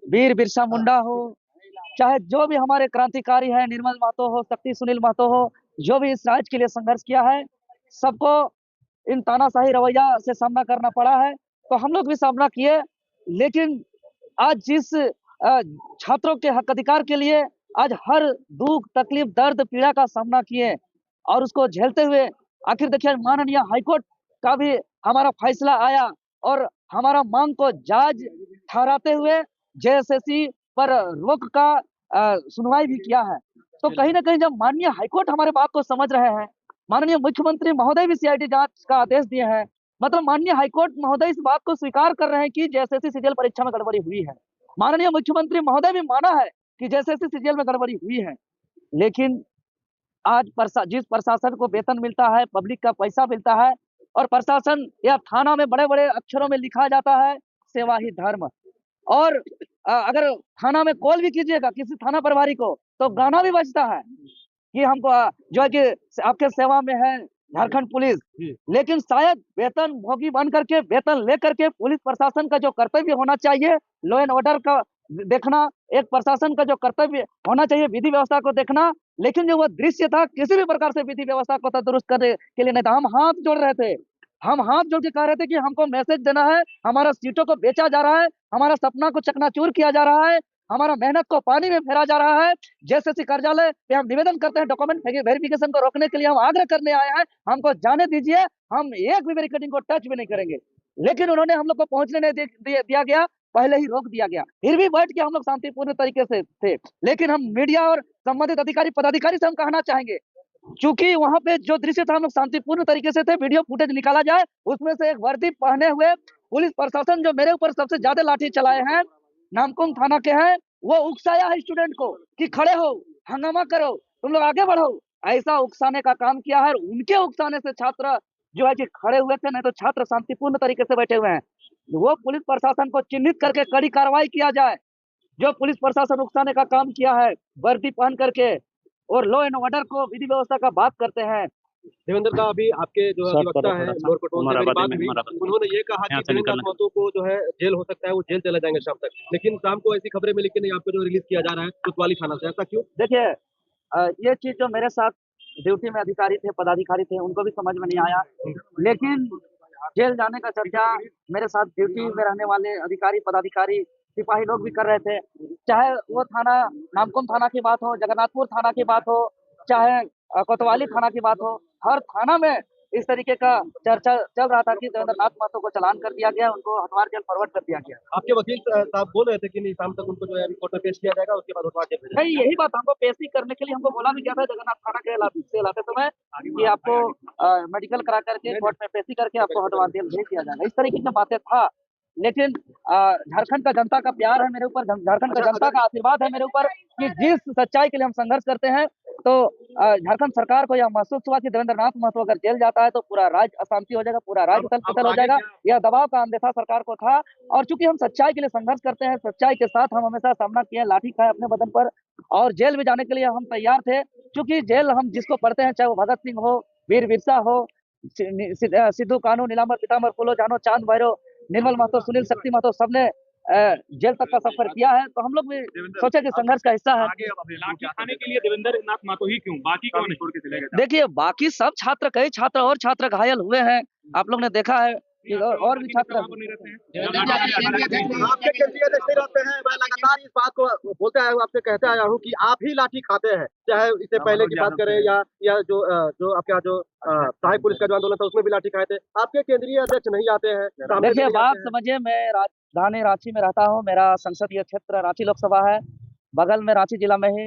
वीर बिरसा मुंडा हो, चाहे जो भी हमारे क्रांतिकारी हैं, निर्मल महतो हो, शक्ति सुनील महतो हो, जो भी इस राज्य के लिए संघर्ष किया है, सबको इन तानाशाही रवैया से सामना करना पड़ा है। तो हम लोग भी सामना किए, लेकिन आज जिस छात्रों के हक अधिकार के लिए आज हर दुख तकलीफ दर्द पीड़ा का सामना किए और उसको झेलते हुए आखिर देखिए माननीय हाईकोर्ट का भी हमारा फैसला आया और हमारा मांग को जायज ठहराते हुए जेएसएससी पर रोक का सुनवाई भी किया है। तो कहीं ना कहीं जब माननीय हाईकोर्ट हमारे बात को समझ रहे हैं, माननीय मुख्यमंत्री महोदय भी सीआईडी जांच का आदेश दिए हैं, मतलब माननीय हाईकोर्ट महोदय इस बात को स्वीकार कर रहे हैं कि जेएसएससी सीजीएल परीक्षा में गड़बड़ी हुई है। माननीय मुख्यमंत्री महोदय भी माना है कि जेएसएससी सीजीएल में गड़बड़ी हुई है, लेकिन आज जिस प्रशासन को वेतन मिलता है, पब्लिक का पैसा मिलता है और प्रशासन या थाना में बड़े-बड़े अक्षरों में लिखा जाता है सेवा ही धर्म, और अगर थाना में कॉल भी कीजिएगा किसी थाना प्रभारी को तो गाना भी बजता है कि हमको जो है कि आपके सेवा में है झारखंड पुलिस। लेकिन शायद वेतन भोगी बन करके वेतन लेकर के पुलिस प्रशासन का जो कर्तव्य होना चाहिए, लॉ एंड ऑर्डर का देखना, एक प्रशासन का जो कर्तव्य होना चाहिए विधि व्यवस्था को देखना, लेकिन जो वो दृश्य था किसी भी प्रकार से विधि व्यवस्था को दुरुस्त करने के लिए नहीं था। हम हाथ जोड़ रहे थे, हम हाथ जोड़ के कह रहे थे कि हमको मैसेज देना है, हमारा सीटों को बेचा जा रहा है, हमारा सपना को चकनाचूर किया जा रहा है, हमारा मेहनत को पानी में फेरा जा रहा है। जेएसएससी कार्यालय पे हम निवेदन करते हैं, डॉक्यूमेंट वेरिफिकेशन को रोकने के लिए हम आग्रह करने आए हैं, हमको जाने दीजिए, हम एक भी बैरिकेडिंग को टच भी नहीं करेंगे। लेकिन उन्होंने हम लोग को पहुंचने नहीं दिया गया, पहले ही रोक दिया गया। फिर भी बैठ के हम लोग शांतिपूर्ण तरीके से थे, लेकिन हम मीडिया और संबंधित अधिकारी पदाधिकारी से हम कहना चाहेंगे, चूंकि वहां पे जो दृश्य था हम लोग शांतिपूर्ण तरीके से थे, वीडियो फुटेज निकाला जाए, उसमें से एक वर्दी पहने हुए पुलिस प्रशासन जो मेरे ऊपर सबसे ज्यादा लाठी चलाए हैं, नामकुम थाना के हैं, वो उकसाया है स्टूडेंट को कि खड़े हो, हंगामा करो, तुम लोग आगे बढ़ो, ऐसा उकसाने का काम किया है। उनके उकसाने से छात्र जो है कि खड़े हुए थे, नहीं तो छात्र शांतिपूर्ण तरीके से बैठे हुए हैं। वो पुलिस प्रशासन को चिन्हित करके कड़ी कार्रवाई किया जाए। जो पुलिस प्रशासन उकसाने का काम किया है वर्दी पहन करके और लॉ एंड ऑर्डर को विधि व्यवस्था का बात करते हैं। देवेंद्र का अभी आपके जो अधिवक्ता है लोअर कोर्ट से मेरी बात हुई, उन्होंने ये कहा कि देवेंद्र महतो को जो है जेल हो सकता है, वो जेल चले जाएंगे शाम तक, लेकिन शाम को ऐसी खबरें मिली कि नहीं आपको जो रिलीज किया जा रहा है कोतवाली थाना से, ऐसा क्यों? देखिए ये चीज जो मेरे साथ ड्यूटी में अधिकारी थे, पदाधिकारी थे, उनको भी समझ में नहीं आया, लेकिन जेल जाने का चर्चा मेरे साथ ड्यूटी में रहने वाले अधिकारी पदाधिकारी सिपाही लोग भी कर रहे थे। चाहे वो थाना नामकुम थाना की बात हो, जगन्नाथपुर थाना की बात हो, चाहे कोतवाली थाना की बात हो, हर थाना में इस तरीके का चर्चा चल रहा था कि देवेंद्र नाथ महतो को चालान कर दिया गया, उनको हथवार जेल फॉरवर्ड कर दिया गया। आपके वकील साहब बोल रहे थे कि नहीं शाम तक उनको जो है कोर्ट में पेश किया जाएगा, उसके बाद हथवार जेल नहीं, यही बात हमको पेशी करने के लिए हमको बोला भी गया था जगन्नाथ थाना के लाते समय कि आपको मेडिकल करा करके कोर्ट में पेशी करके आपको हथवार जेल भेज दिया जाएगा, इस तरीके की बातें था। लेकिन झारखंड का जनता का प्यार है मेरे ऊपर, झारखंड का जनता का आशीर्वाद है मेरे ऊपर कि जिस सच्चाई के लिए हम संघर्ष करते हैं, तो झारखंड सरकार को यह महसूस हुआ कि देवेंद्र नाथ महतो अगर जेल जाता है तो पूरा राज्य अशांति हो जाएगा, पूरा राज्य उथल-पुथल हो जाएगा। यह दबाव का अंदेशा सरकार को था और चूंकि हम सच्चाई के लिए संघर्ष करते हैं, सच्चाई के साथ हम हमेशा सामना किए, लाठी खाए अपने बदन पर और जेल भी जाने के लिए हम तैयार थे। चूंकि जेल हम जिसको पढ़ते हैं, चाहे वो भगत सिंह हो, वीर बिरसा हो, सिद्धू कान्हू, नीलांबर पीताम्बर फूलो जानो, चांद भैरव, निर्मल महतो, सुनील शक्ति महतो, सबने जेल तक का सफर किया है, तो हम लोग भी सोचे कि संघर्ष का हिस्सा है। लाठी खाने के लिए देवेंद्र नाथ महतो ही क्यों, बाकी कौन छोड़ के चले गए? देखिए बाकी सब छात्र, कई छात्र और छात्र घायल हुए हैं, आप लोग ने देखा है कि और भी छात्र आपके केंद्रीय अध्यक्ष रहते हैं, मैं लगातार इस बात को बोलते आया हूँ, आपसे कहते आया हूँ कि आप ही लाठी खाते हैं, चाहे इससे पहले की बात करें या जो आपका जो सहायक पुलिस का जो आंदोलन था उसमें भी लाठी खाए थे। आपके केंद्रीय अध्यक्ष नहीं आते हैं। देखिए बात समझिए, मैं राजधानी रांची में रहता हूँ, मेरा संसदीय क्षेत्र रांची लोकसभा है, बगल में रांची जिला में ही